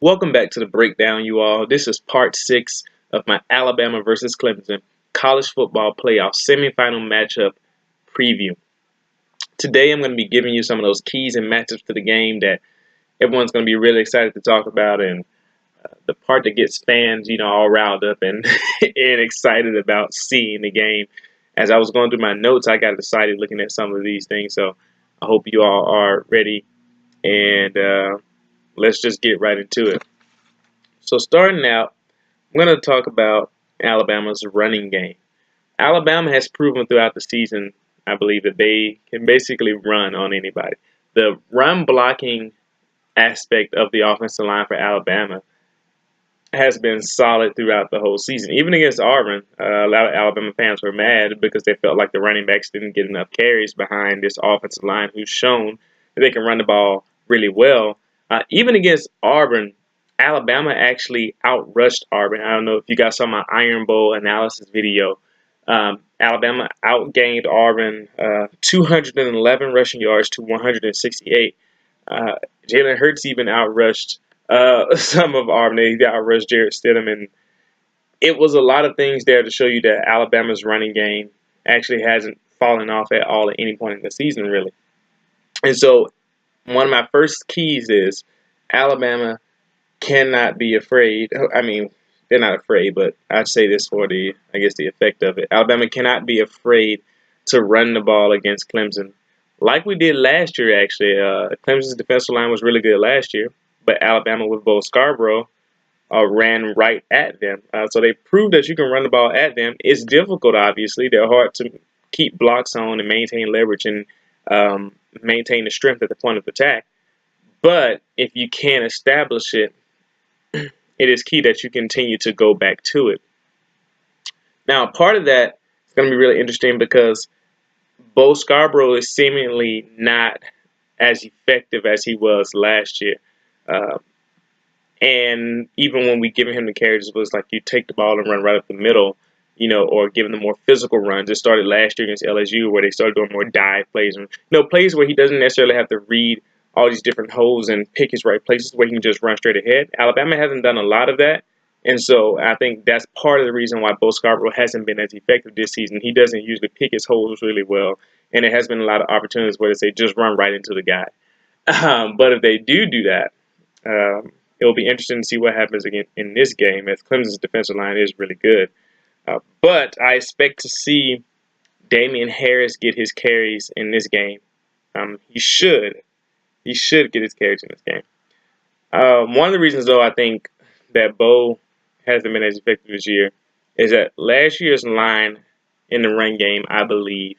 Welcome back to the breakdown, you all. This is part 6 of my Alabama versus Clemson college football playoff semifinal matchup preview. Today I'm going to be giving you some of those keys and matchups to the game that everyone's going to be really excited to talk about, and the part that gets fans, all riled up and, and excited about seeing the game. As I was going through my notes, I got excited looking at some of these things, so I hope you all are ready, and let's just get right into it. So starting out, I'm going to talk about Alabama's running game. Alabama has proven throughout the season, I believe, that they can basically run on anybody. The run blocking aspect of the offensive line for Alabama has been solid throughout the whole season. Even against Auburn, a lot of Alabama fans were mad because they felt like the running backs didn't get enough carries behind this offensive line who's shown that they can run the ball really well. Even against Auburn, Alabama actually outrushed Auburn. I don't know if you guys saw my Iron Bowl analysis video. Alabama outgained Auburn 211 rushing yards to 168. Jalen Hurts even outrushed some of Auburn. They outrushed Jarrett Stidham, and it was a lot of things there to show you that Alabama's running game actually hasn't fallen off at all at any point in the season, really. And so one of my first keys is Alabama cannot be afraid. I mean, they're not afraid, but I'd say this for the effect of it. Alabama cannot be afraid to run the ball against Clemson, like we did last year, actually. Clemson's defensive line was really good last year, but Alabama with Bo Scarborough ran right at them. So they proved that you can run the ball at them. It's difficult, obviously. They're hard to keep blocks on and maintain leverage and maintain the strength at the point of attack. But if you can establish it, it is key that you continue to go back to it. Now, part of that is going to be really interesting because Bo Scarborough is seemingly not as effective as he was last year. And even when we given him the carries, it was like you take the ball and run right up the middle, or giving them more physical runs. It started last year against LSU where they started doing more dive plays and plays where he doesn't necessarily have to read all these different holes and pick his right places where he can just run straight ahead. Alabama hasn't done a lot of that. And so I think that's part of the reason why Bo Scarborough hasn't been as effective this season. He doesn't usually pick his holes really well. And there has been a lot of opportunities where they say just run right into the guy. But if they do that, it'll be interesting to see what happens again in this game, as Clemson's defensive line is really good. But I expect to see Damien Harris get his carries in this game. He should get his carries in this game. One of the reasons, though, I think that Bo hasn't been as effective this year is that last year's line in the run game, I believe,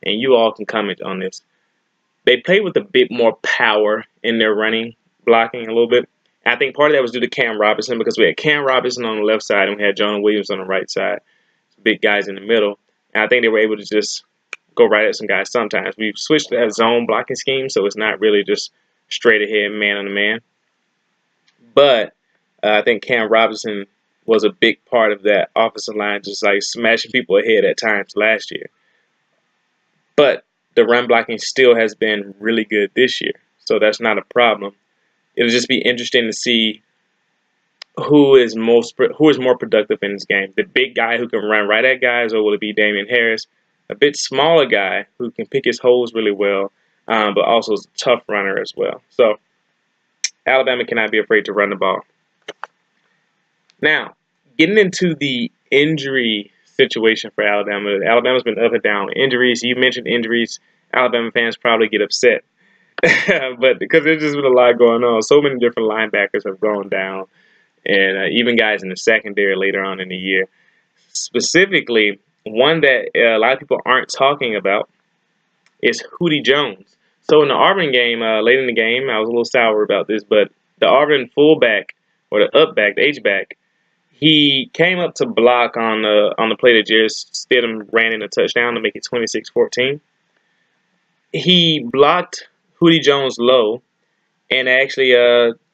and you all can comment on this, they played with a bit more power in their running, blocking a little bit. And I think part of that was due to Cam Robinson, because we had Cam Robinson on the left side and we had Jonah Williams on the right side, big guys in the middle. And I think they were able to just go right at some guys sometimes. We've switched to that zone blocking scheme, so it's not really just straight ahead man on the man. But I think Cam Robinson was a big part of that offensive line, just like smashing people ahead at times last year. But the run blocking still has been really good this year, so that's not a problem. It'll just be interesting to see who is more productive in this game. The big guy who can run right at guys, or will it be Damien Harris? A bit smaller guy who can pick his holes really well, but also is a tough runner as well. So Alabama cannot be afraid to run the ball. Now, getting into the injury situation for Alabama. Alabama's been up and down with injuries. You mentioned injuries. Alabama fans probably get upset. But because there's just been a lot going on. So many different linebackers have gone down. And even guys in the secondary later on in the year. Specifically, one that a lot of people aren't talking about is Hootie Jones. So in the Auburn game, late in the game, I was a little sour about this, but the Auburn fullback, or the upback, the H-back, he came up to block on the play that Jarrett Stidham ran in a touchdown to make it 26-14. He blocked Hootie Jones low and actually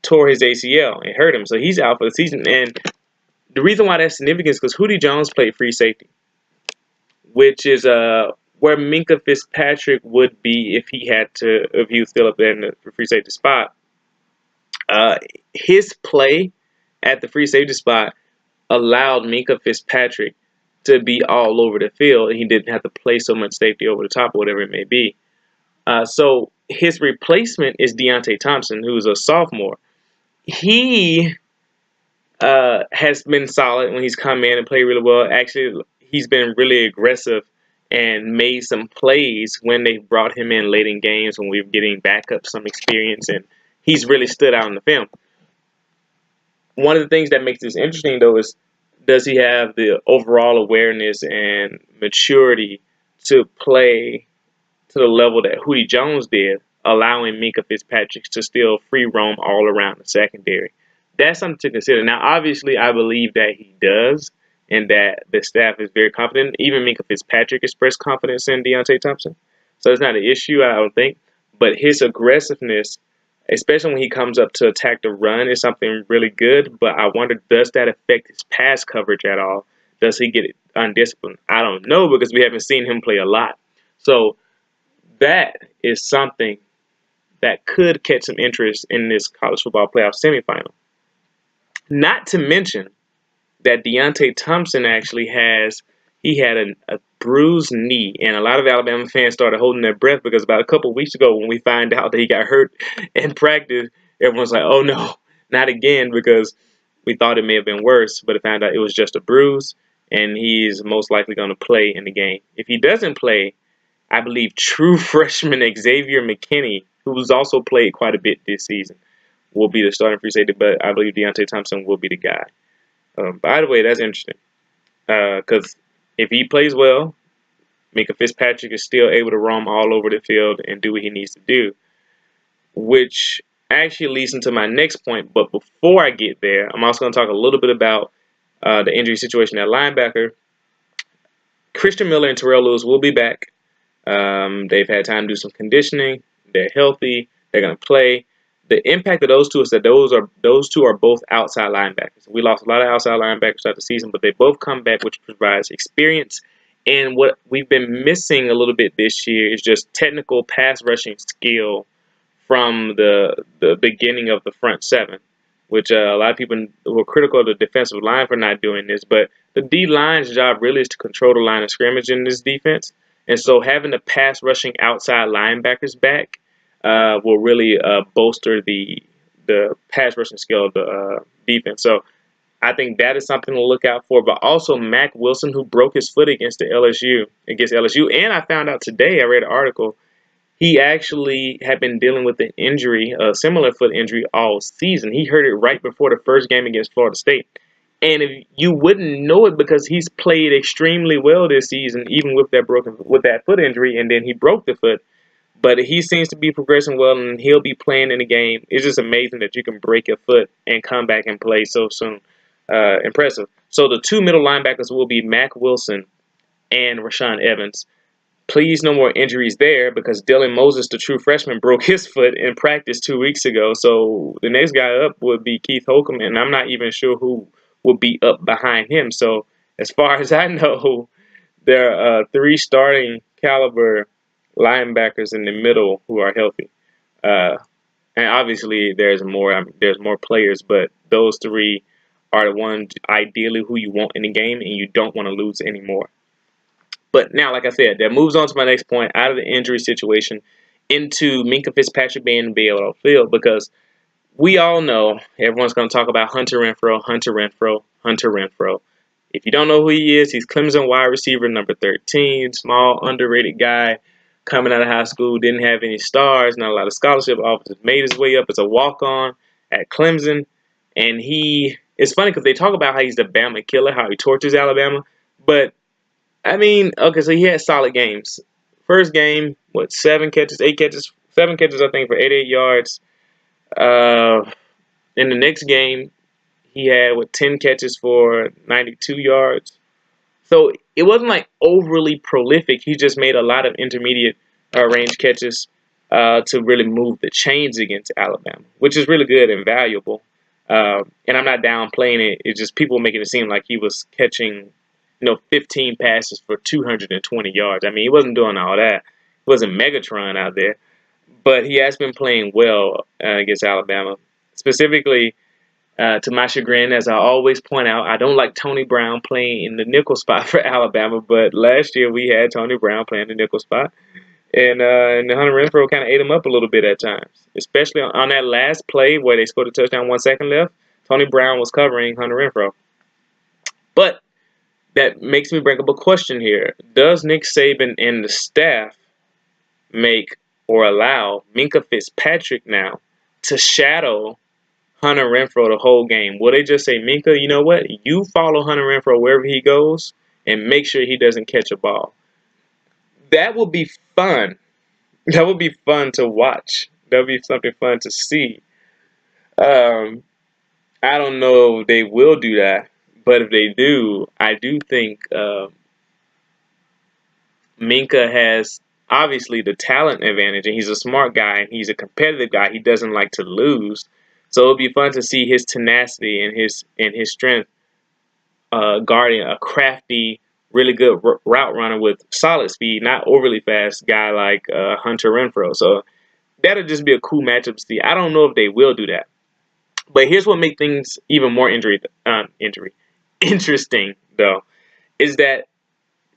tore his ACL. It hurt him, so he's out for the season. And the reason why that's significant is because Hootie Jones played free safety, which is where Minkah Fitzpatrick would be if he was still up there in the free safety spot. Uh, his play at the free safety spot allowed Minkah Fitzpatrick to be all over the field. He didn't have to play so much safety over the top or whatever it may be. So his replacement is Deontay Thompson, who's a sophomore. He has been solid when he's come in and played really well. Actually, he's been really aggressive and made some plays when they brought him in late in games when we were getting back up some experience, and he's really stood out in the film. One of the things that makes this interesting, though, is does he have the overall awareness and maturity to play to the level that Hootie Jones did, allowing Minkah Fitzpatrick to still free roam all around the secondary? That's something to consider. Now, obviously, I believe that he does and that the staff is very confident. Even Minkah Fitzpatrick expressed confidence in Deontay Thompson. So it's not an issue, I don't think. But his aggressiveness, especially when he comes up to attack the run, is something really good. But I wonder, does that affect his pass coverage at all? Does he get undisciplined? I don't know, because we haven't seen him play a lot. So that is something that could catch some interest in this college football playoff semifinal. Not to mention that Deontay Thompson actually had a bruised knee, and a lot of Alabama fans started holding their breath because about a couple of weeks ago when we find out that he got hurt in practice, everyone's like, oh no, not again, because we thought it may have been worse, but it found out it was just a bruise, and he's most likely going to play in the game. If he doesn't play, I believe true freshman Xavier McKinney, who's also played quite a bit this season, will be the starting free safety, but I believe Deontay Thompson will be the guy. By the way, that's interesting, because if he plays well, Minkah Fitzpatrick is still able to roam all over the field and do what he needs to do, which actually leads into my next point. But before I get there, I'm also going to talk a little bit about the injury situation at linebacker. Christian Miller and Terrell Lewis will be back. They've had time to do some conditioning. They're healthy. They're going to play. The impact of those two is that those two are both outside linebackers. We lost a lot of outside linebackers throughout the season, but they both come back, which provides experience. And what we've been missing a little bit this year is just technical pass rushing skill from the beginning of the front seven, which a lot of people were critical of the defensive line for not doing this. But the D-line's job really is to control the line of scrimmage in this defense. And so having the pass rushing outside linebackers back will really bolster the pass rushing skill of the defense. So I think that is something to look out for. But also Mack Wilson, who broke his foot against LSU. And I found out today, I read an article, he actually had been dealing with an injury, a similar foot injury all season. He hurt it right before the first game against Florida State. And if you wouldn't know it, because he's played extremely well this season, even with that foot injury, and then he broke the foot. But he seems to be progressing well, and he'll be playing in the game. It's just amazing that you can break a foot and come back and play so soon. Impressive. So the two middle linebackers will be Mack Wilson and Rashaan Evans. Please, no more injuries there, because Dylan Moses, the true freshman, broke his foot in practice 2 weeks ago. So the next guy up would be Keith Holcomb, and I'm not even sure who will be up behind him. So as far as I know, there are 3 starting caliber linebackers in the middle who are healthy. And obviously there's more players, but those 3 are the ones ideally who you want in the game, and you don't want to lose anymore. But now, like I said, that moves on to my next point, out of the injury situation into Minkah Fitzpatrick being able to field, because we all know everyone's going to talk about Hunter Renfrow. If you don't know who he is, he's Clemson wide receiver number 13, small, underrated guy coming out of high school, didn't have any stars, not a lot of scholarship offers, made his way up as a walk-on at Clemson. And it's funny because they talk about how he's the Bama killer, how he tortures Alabama. But, I mean, okay, so he had solid games. First game, 7 catches, 8 catches, 7 catches, I think, for 88 yards. In the next game, he had 10 catches for 92 yards. So it wasn't like overly prolific. He just made a lot of intermediate range catches to really move the chains against Alabama, which is really good and valuable. And I'm not downplaying it. It's just people making it seem like he was catching, 15 passes for 220 yards. I mean, he wasn't doing all that. He wasn't Megatron out there. But he has been playing well against Alabama. Specifically, to my chagrin, as I always point out, I don't like Tony Brown playing in the nickel spot for Alabama, but last year we had Tony Brown playing the nickel spot, and Hunter Renfrow kind of ate him up a little bit at times, especially on that last play where they scored a touchdown, 1 second left. Tony Brown was covering Hunter Renfrow. But that makes me bring up a question here. Does Nick Saban and the staff make or allow Minkah Fitzpatrick now to shadow Hunter Renfrow the whole game? Will they just say, Minkah, you know what? You follow Hunter Renfrow wherever he goes and make sure he doesn't catch a ball. That would be fun. That would be fun to watch. That would be something fun to see. I don't know if they will do that, but if they do, I do think Minkah has obviously the talent advantage, and he's a smart guy, and he's a competitive guy. He doesn't like to lose. So it'll be fun to see his tenacity and his strength guarding a crafty, really good route runner with solid speed, not overly fast guy like Hunter Renfrow. So that'll just be a cool matchup to see. I don't know if they will do that. But here's what makes things even more interesting, though, is that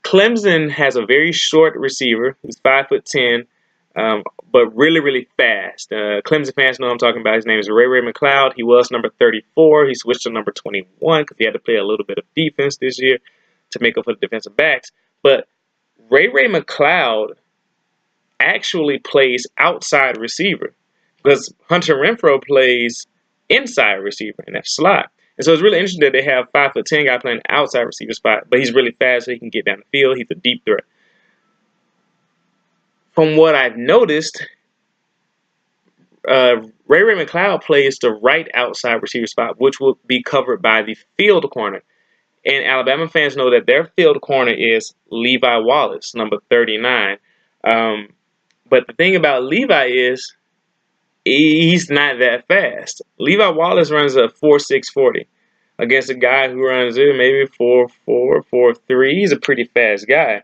Clemson has a very short receiver. He's 5'10", but really, really fast. Clemson fans know what I'm talking about. His name is Ray McLeod. He was number 34. He switched to number 21 because he had to play a little bit of defense this year to make up for the defensive backs. But Ray McLeod actually plays outside receiver because Hunter Renfrow plays inside receiver in that slot. And so it's really interesting that they have 5'10" guy playing outside receiver spot, but he's really fast, so he can get down the field. He's a deep threat. From what I've noticed, Ray McLeod plays the right outside receiver spot, which will be covered by the field corner. And Alabama fans know that their field corner is Levi Wallace, number 39. But the thing about Levi is he's not that fast. Levi Wallace runs a 4.6 40 against a guy who runs maybe 4.4, 4.3. He's a pretty fast guy.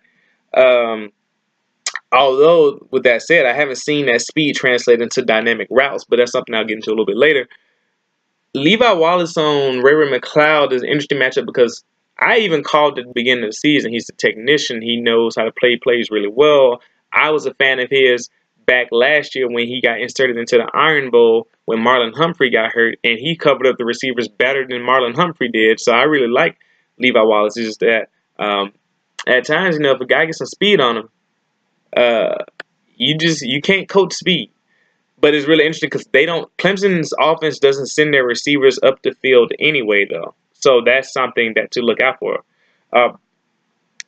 Although, with that said, I haven't seen that speed translate into dynamic routes, but that's something I'll get into a little bit later. Levi Wallace on Ray McLeod is an interesting matchup because I even called at the beginning of the season. He's a technician. He knows how to play plays really well. I was a fan of his back last year when he got inserted into the Iron Bowl when Marlon Humphrey got hurt, and he covered up the receivers better than Marlon Humphrey did. So I really like Levi Wallace. It's just that at times, if a guy gets some speed on him, you can't coach speed. But it's really interesting because Clemson's offense doesn't send their receivers up the field anyway, though. So that's something to look out for.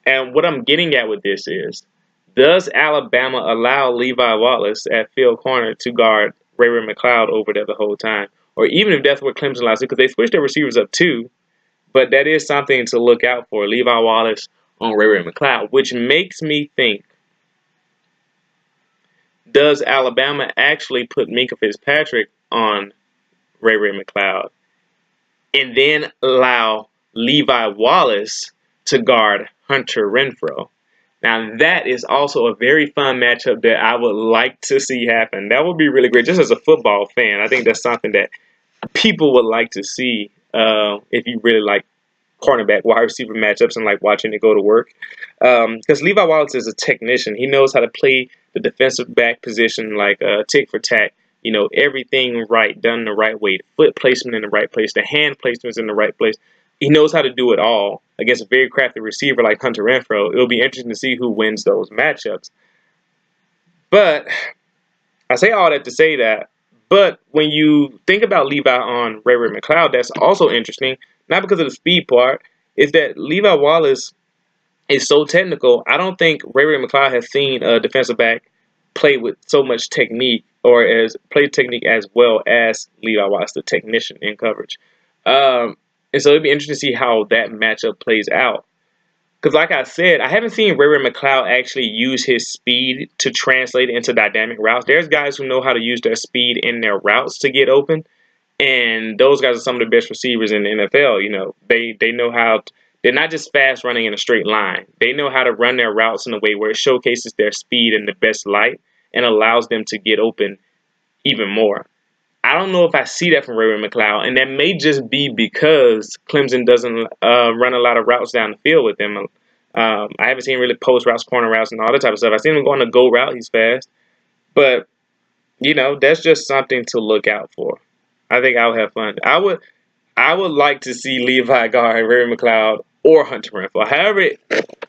And what I'm getting at with this is, does Alabama allow Levi Wallace at field corner to guard Ray McLeod over there the whole time? Or even if that's what Clemson allows it, because they switched their receivers up too. But that is something to look out for, Levi Wallace on Ray McLeod, which makes me think, does Alabama actually put Minkah Fitzpatrick on Ray McLeod and then allow Levi Wallace to guard Hunter Renfrow? Now, that is also a very fun matchup that I would like to see happen. That would be really great. Just as a football fan, I think that's something that people would like to see if you really like cornerback wide receiver matchups and like watching it go to work. Because Levi Wallace is a technician. He knows how to play the defensive back position like tick for tack. Everything right, done the right way. The foot placement in the right place. The hand placement is in the right place. He knows how to do it all against a very crafty receiver like Hunter Renfrow. It'll be interesting to see who wins those matchups. But I say all that to say that. But when you think about Levi on Ray McLeod, that's also interesting. Not because of the speed part, is that Levi Wallace is so technical. I don't think Ray McLeod has seen a defensive back play with so much technique or play technique as well as Levi Wallace, the technician in coverage. And so it'd be interesting to see how that matchup plays out. Because like I said, I haven't seen Ray McLeod actually use his speed to translate into dynamic routes. There's guys who know how to use their speed in their routes to get open. And those guys are some of the best receivers in the NFL. They know how they're not just fast running in a straight line. They know how to run their routes in a way where it showcases their speed in the best light and allows them to get open even more. I don't know if I see that from Ray McLeod, and that may just be because Clemson doesn't run a lot of routes down the field with him. I haven't seen him really post routes, corner routes, and all that type of stuff. I've seen him go on a go route. He's fast. But, that's just something to look out for. I think I'll have fun. I would like to see Levi guard Ray McLeod or Hunter Renfrow. However it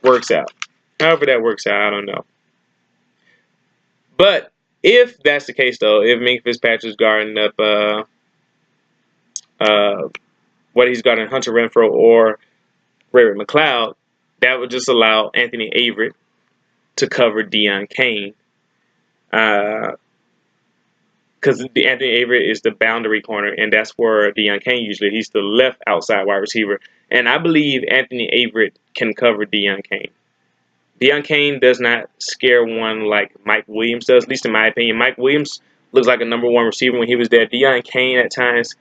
works out. However that works out, I don't know. But if that's the case, though, if Minkah Fitzpatrick's guarding up what he's guarding Hunter Renfrow or Ray McLeod, that would just allow Anthony Averett to cover Deion Kane. Because Anthony Averett is the boundary corner, and that's where Deion Kane usually, he's the left outside wide receiver. And I believe Anthony Averett can cover Deion Kane. Deion Kane does not scare one like Mike Williams does, at least in my opinion. Mike Williams looks like a #1 receiver when he was there. Deion Kane, at times,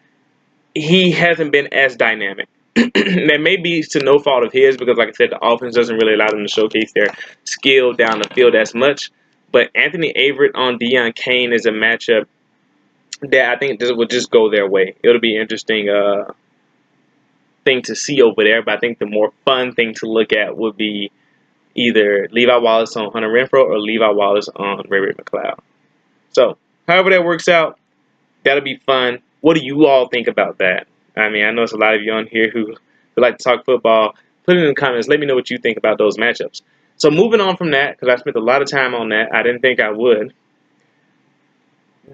he hasn't been as dynamic. That may be to no fault of his because, like I said, the offense doesn't really allow them to showcase their skill down the field as much. But Anthony Averett on Deion Kane is a matchup that I think this will just go their way. It'll be an interesting thing to see over there. But I think the more fun thing to look at would be either Levi Wallace on Hunter Renfrow or Levi Wallace on Ray McLeod. So, however that works out, that'll be fun. What do you all think about that? I mean, I know there's a lot of you on here who like to talk football. Put it in the comments. Let me know what you think about those matchups. So, moving on from that, because I spent a lot of time on that. I didn't think I would.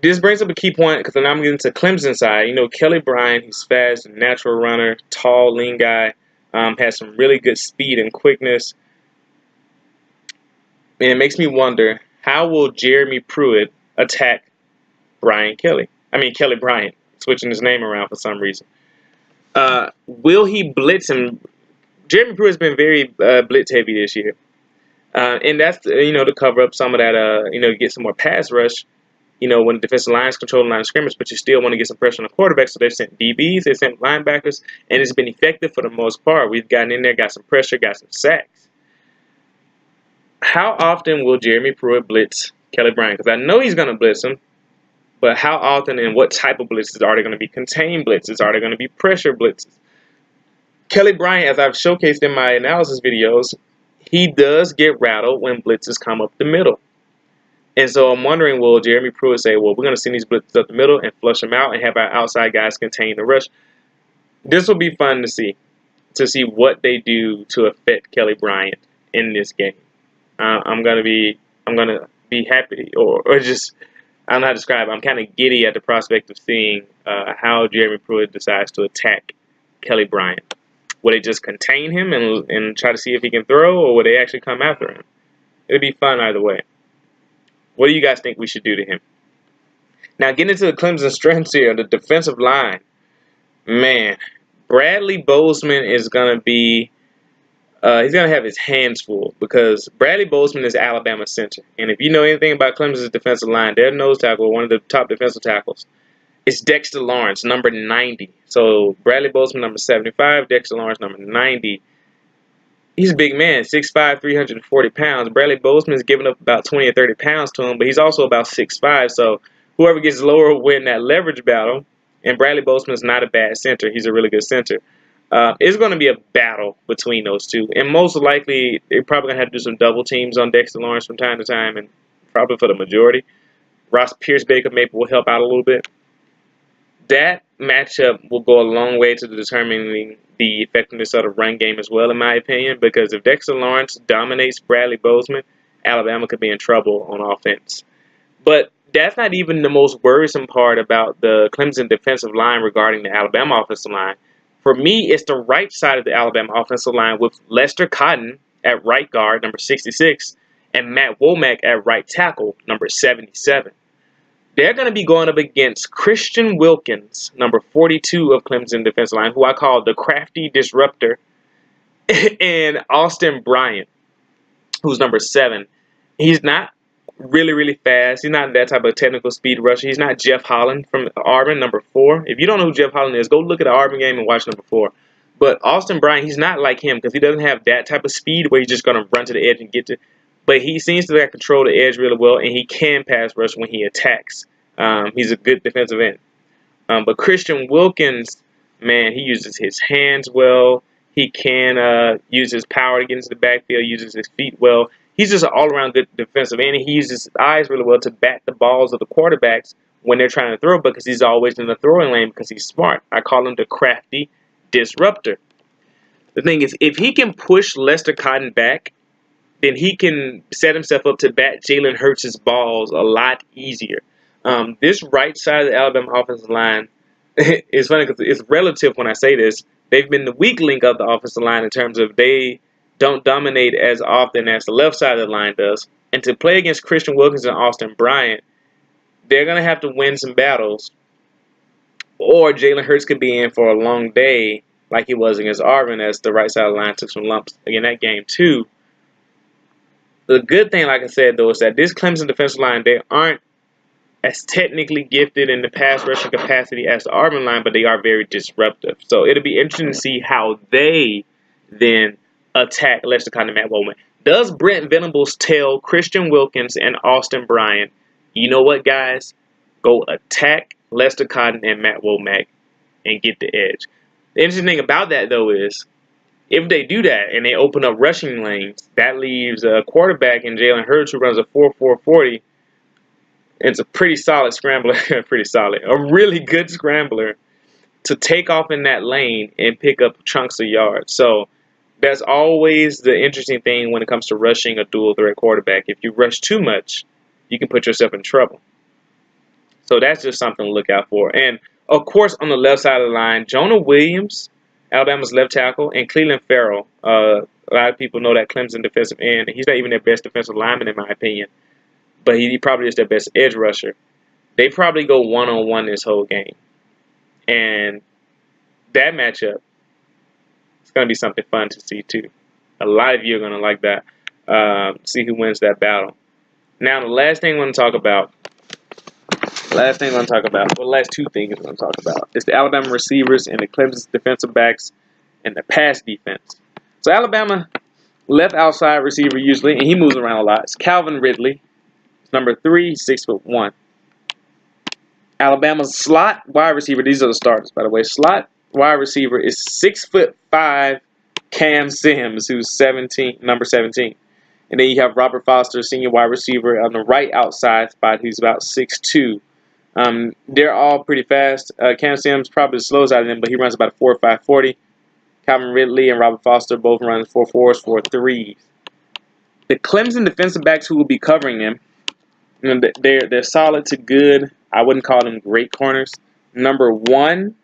This brings up a key point, because then I'm getting to Clemson side. Kelly Bryant, he's fast, natural runner, tall, lean guy, has some really good speed and quickness. And it makes me wonder, how will Jeremy Pruitt attack Kelly Bryant, switching his name around for some reason. Will he blitz him? Jeremy Pruitt's been very blitz heavy this year. And that's, to cover up some of that, get some more pass rush, when the defensive line's controlling the line of scrimmage, but you still want to get some pressure on the quarterback. So they've sent DBs, they've sent linebackers, and it's been effective for the most part. We've gotten in there, got some pressure, got some sacks. How often will Jeremy Pruitt blitz Kelly Bryant? Because I know he's going to blitz him, but how often and what type of blitzes? Are they going to be contained blitzes? Are they going to be pressure blitzes? Kelly Bryant, as I've showcased in my analysis videos, he does get rattled when blitzes come up the middle. And so I'm wondering, will Jeremy Pruitt say, well, we're going to send these blitzes up the middle and flush them out and have our outside guys contain the rush? This will be fun to see what they do to affect Kelly Bryant in this game. I'm gonna be happy, or just, I don't know how to describe it. I'm kind of giddy at the prospect of seeing how Jeremy Pruitt decides to attack Kelly Bryant. Will they just contain him and try to see if he can throw, or will they actually come after him? It'll be fun either way. What do you guys think we should do to him? Now, getting into the Clemson strengths here, the defensive line. Man, Bradley Bozeman is going to be he's going to have his hands full, because Bradley Bozeman is Alabama center. And if you know anything about Clemson's defensive line, their nose tackle, one of the top defensive tackles, is Dexter Lawrence, number 90. So Bradley Bozeman, number 75, Dexter Lawrence, number 90. He's a big man, 6'5", 340 pounds. Bradley Bozeman is giving up about 20 or 30 pounds to him, but he's also about 6'5". So whoever gets lower will win that leverage battle. And Bradley Bozeman is not a bad center. He's a really good center. It's going to be a battle between those two. And most likely, they're probably going to have to do some double teams on Dexter Lawrence from time to time, and probably for the majority. Ross Pierce-Baker maybe will help out a little bit. That matchup will go a long way to determining the effectiveness of the run game as well, in my opinion, because if Dexter Lawrence dominates Bradley Bozeman, Alabama could be in trouble on offense. But that's not even the most worrisome part about the Clemson defensive line regarding the Alabama offensive line. For me, it's the right side of the Alabama offensive line with Lester Cotton at right guard, number 66, and Matt Womack at right tackle, number 77. They're going to be going up against Christian Wilkins, number 42 of Clemson defensive line, who I call the crafty disruptor, and Austin Bryant, who's number 7. He's not really, really fast. He's not that type of technical speed rusher. He's not Jeff Holland from Auburn, number 4. If you don't know who Jeff Holland is, go look at the Auburn game and watch number 4. But Austin Bryant, he's not like him because he doesn't have that type of speed where he's just going to run to the edge and get to. But he seems to control the edge really well, and he can pass rush when he attacks. He's a good defensive end. But Christian Wilkins, man, he uses his hands well. He can use his power to get into the backfield, uses his feet well. He's just an all-around good defensive end. He uses his eyes really well to bat the balls of the quarterbacks when they're trying to throw, because he's always in the throwing lane because he's smart. I call him the crafty disruptor. The thing is, if he can push Lester Cotton back, then he can set himself up to bat Jalen Hurts' balls a lot easier. This right side of the Alabama offensive line is funny because it's relative when I say this. They've been the weak link of the offensive line in terms of they don't dominate as often as the left side of the line does. And to play against Christian Wilkins and Austin Bryant, they're going to have to win some battles. Or Jalen Hurts could be in for a long day like he was against Auburn, as the right side of the line took some lumps in that game too. The good thing, like I said, though, is that this Clemson defensive line, they aren't as technically gifted in the pass rushing capacity as the Auburn line, but they are very disruptive. So it'll be interesting to see how they then attack Lester Cotton and Matt Womack. Does Brent Venables tell Christian Wilkins and Austin Bryant, you know what, guys? Go attack Lester Cotton and Matt Womack and get the edge. The interesting thing about that, though, is if they do that and they open up rushing lanes, that leaves a quarterback in Jalen Hurts who runs a 4.40. It's a pretty solid scrambler, a really good scrambler to take off in that lane and pick up chunks of yards. So that's always the interesting thing when it comes to rushing a dual threat quarterback. If you rush too much, you can put yourself in trouble. So that's just something to look out for. And, of course, on the left side of the line, Jonah Williams, Alabama's left tackle, and Clelin Ferrell. A lot of people know that Clemson defensive end. He's not even their best defensive lineman, in my opinion. But he probably is their best edge rusher. They probably go one-on-one this whole game. And that matchup is going to be something fun to see, too. A lot of you are going to like that. See who wins that battle. Now, the last thing I'm going to talk about, well, the last two things I'm going to talk about is the Alabama receivers and the Clemson defensive backs and the pass defense. So Alabama left outside receiver usually, and he moves around a lot. It's Calvin Ridley. Number 3, 6'1". Alabama's slot wide receiver, these are the starters, by the way. Slot wide receiver is 6'5" Cam Sims, who's number 17. And then you have Robert Foster, senior wide receiver, on the right outside spot, who's about 6'2". They're all pretty fast. Cam Sims probably the slowest out of them, but he runs about a 4.5 40. Calvin Ridley and Robert Foster both run 4.4s, 4.3s. The Clemson defensive backs who will be covering them, they're solid to good. I wouldn't call them great corners. Number 1,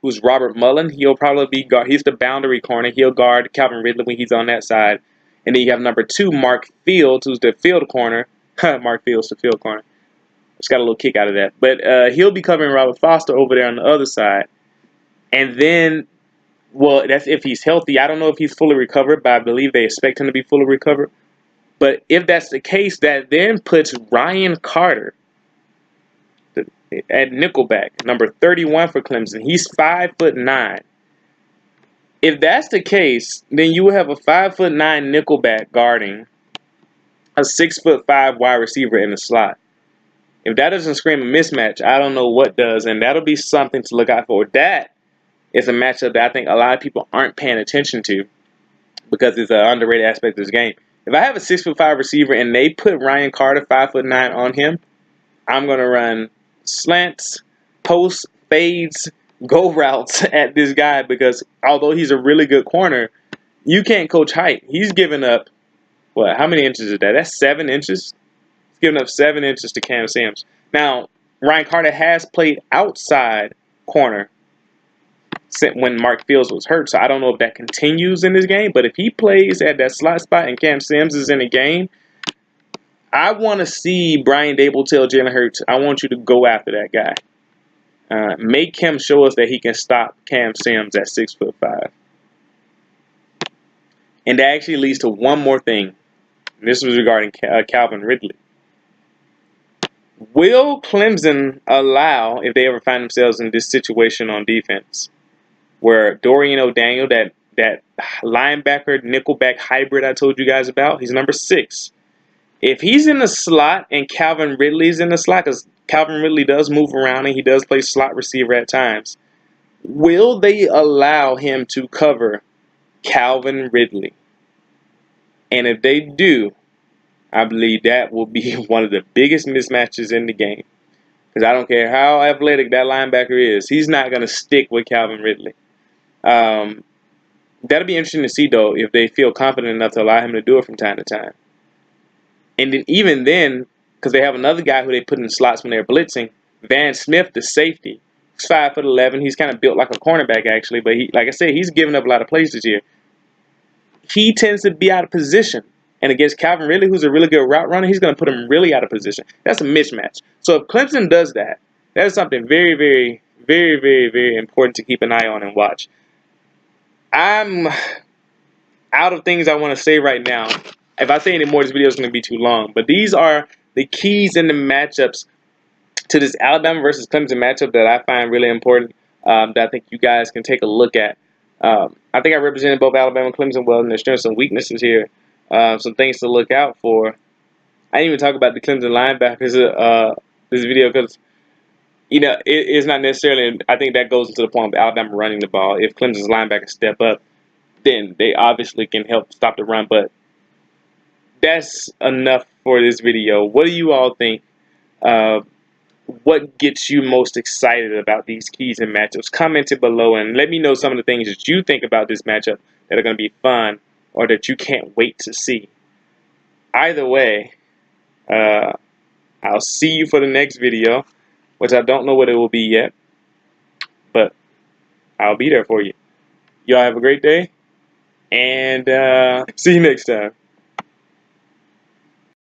who's Robert Mullen. He'll probably be guard. He's the boundary corner. He'll guard Calvin Ridley when he's on that side. And then you have number 2, Mark Fields, who's the field corner. Mark Fields, the field corner. Just got a little kick out of that. But he'll be covering Robert Foster over there on the other side. And then, well, that's if he's healthy. I don't know if he's fully recovered, but I believe they expect him to be fully recovered. But if that's the case, that then puts Ryan Carter at nickelback, number 31 for Clemson. He's 5'9". If that's the case, then you will have a 5'9" nickelback guarding a 6'5" wide receiver in the slot. If that doesn't scream a mismatch, I don't know what does, and that'll be something to look out for. That is a matchup that I think a lot of people aren't paying attention to because it's an underrated aspect of this game. If I have a 6'5" receiver and they put Ryan Carter 5'9" on him, I'm going to run slants, posts, fades, go routes at this guy because although he's a really good corner, you can't coach height. He's giving up, what, how many inches is that? That's 7 inches? He's giving up 7 inches to Cam Sims. Now, Ryan Carter has played outside corner when Mark Fields was hurt, so I don't know if that continues in this game, but if he plays at that slot spot and Cam Sims is in the game, I want to see Brian Dable tell Jalen Hurts, I want you to go after that guy. Make him show us that he can stop Cam Sims at 6'5". And that actually leads to one more thing. And this was regarding Calvin Ridley. Will Clemson allow, if they ever find themselves in this situation on defense, where Dorian O'Daniel, that linebacker, nickelback hybrid I told you guys about, he's number 6. If he's in the slot and Calvin Ridley's in the slot, because Calvin Ridley does move around and he does play slot receiver at times. Will they allow him to cover Calvin Ridley? And if they do, I believe that will be one of the biggest mismatches in the game. Because I don't care how athletic that linebacker is, he's not going to stick with Calvin Ridley. That'll be interesting to see, though, if they feel confident enough to allow him to do it from time to time. And then even then, because they have another guy who they put in the slots when they're blitzing, Van Smith, the safety. He's 5'11". He's kind of built like a cornerback, actually. But he, like I said, he's given up a lot of plays this year. He tends to be out of position. And against Calvin Ridley, who's a really good route runner, he's going to put him really out of position. That's a mismatch. So if Clemson does that, that is something very, very, very, very, very important to keep an eye on and watch. I'm out of things I want to say right now. If I say any more, this video is going to be too long. But these are the keys in the matchups to this Alabama versus Clemson matchup that I find really important, that I think you guys can take a look at. I think I represented both Alabama and Clemson well, and their strengths and weaknesses here. Some things to look out for. I didn't even talk about the Clemson linebackers this video because, you know, it's not necessarily, I think that goes into the point of Alabama running the ball. If Clemson's linebackers step up, then they obviously can help stop the run. But that's enough for this video. What do you all think? What gets you most excited about these keys and matchups? Comment it below and let me know some of the things that you think about this matchup that are going to be fun or that you can't wait to see. Either way, I'll see you for the next video, which I don't know what it will be yet, but I'll be there for you. Y'all have a great day, and see you next time.